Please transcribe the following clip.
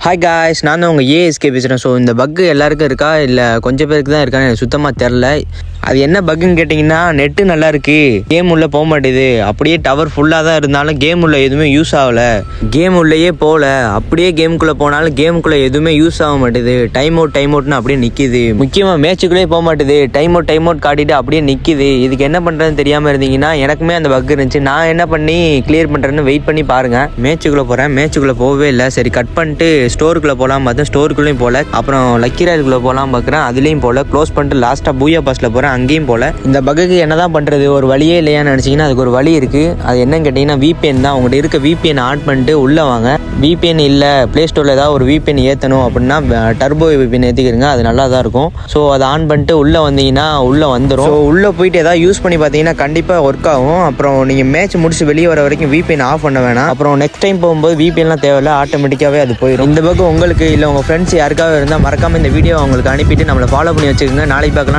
Hi guys, நான் தான் உங்கள் ஏஎஸ்கே பேசுகிறேன். ஸோ இந்த பக்கு எல்லாருக்கும் இருக்கா இல்லை கொஞ்சம் பேருக்கு தான் இருக்கான்னு எனக்கு சுத்தமாக தெரில. அது என்ன பக்குன்னு கேட்டிங்கன்னா, நெட்டு நல்லா இருக்குது, கேம் உள்ளே போக மாட்டேது. அப்படியே டவர் ஃபுல்லாக தான் இருந்தாலும் கேம் உள்ள எதுவுமே யூஸ் ஆகலை. கேம் உள்ளேயே போகல, அப்படியே கேமுக்குள்ளே போனாலும் கேமுக்குள்ளே எதுவுமே யூஸ் ஆக மாட்டேது. டைம் அவுட்னு அப்படியே நிற்கிது. முக்கியமாக மேட்சுக்குள்ளேயே போக மாட்டேது. டைம் அவுட் காட்டிட்டு அப்படியே நிற்கிது. இதுக்கு என்ன பண்ணுறதுன்னு தெரியாமல் இருந்தீங்கன்னா, எனக்குமே அந்த பக் இருந்துச்சு. நான் என்ன பண்ணி கிளியர் பண்ணுறேன்னு வெயிட் பண்ணி பாருங்கள். மேட்சுக்குள்ளே போகிறேன், மேட்சுக்குள்ளே போகவே இல்லை. சரி கட் பண்ணிட்டு ஸ்டோருக்குள்ளே போகலாம் பார்த்தேன், ஸ்டோருக்குள்ளேயும் போகல. அப்புறம் லக்கி ராயலுக்குள்ளே போகலாம் பார்க்குறேன், அதுலேயும் போகல. க்ளோஸ் பண்ணிட்டு லாஸ்ட்டாக பூயா பாஸில் போகிறேன், அங்கேயும் போகல. இந்த பக்குக்கு என்ன தான் பண்ணுறது, ஒரு வழியே இல்லையான்னு நினச்சிங்கன்னா அதுக்கு ஒரு வழி இருக்குது. அது என்னன்னு கேட்டிங்கன்னா, VPN தான். உங்கள்கிட்ட இருக்க VPN ஆட் பண்ணிட்டு உள்ளே வாங்க. VPN இல்லை, ப்ளே ஸ்டோரில் ஏதாவது ஒரு VPN ஏற்றணும் அப்படின்னா டர்போ VPN ஏற்றிக்கிறங்க, அது நல்லா தான் இருக்கும். ஸோ அதை ஆன் பண்ணிட்டு உள்ளே வந்தீங்கன்னா உள்ளே வந்துடும். ஸோ உள்ளே போயிட்டு ஏதாவது யூஸ் பண்ணி பார்த்தீங்கன்னா கண்டிப்பாக ஒர்க் ஆகும். அப்புறம் நீங்கள் மேட்ச் முடிச்சு வெளியே வர வரைக்கும் VPN ஆஃப் பண்ண வேணாம். அப்புறம் நெக்ஸ்ட் டைம் போகும்போது VPNலாம் தேவையில்லை, ஆட்டோமேட்டிக்காகவே அது போயிடும். இந்த பக்கம் உங்களுக்கு இல்லை உங்கள் ஃப்ரெண்ட்ஸ் யாருக்காவது இருந்தால் மறக்காமல் இந்த வீடியோ அவங்களுக்கு அனுப்பிட்டு நம்மளை ஃபாலோ பண்ணி வச்சுக்கோங்க. நாளைக்கு பார்க்கலாம்.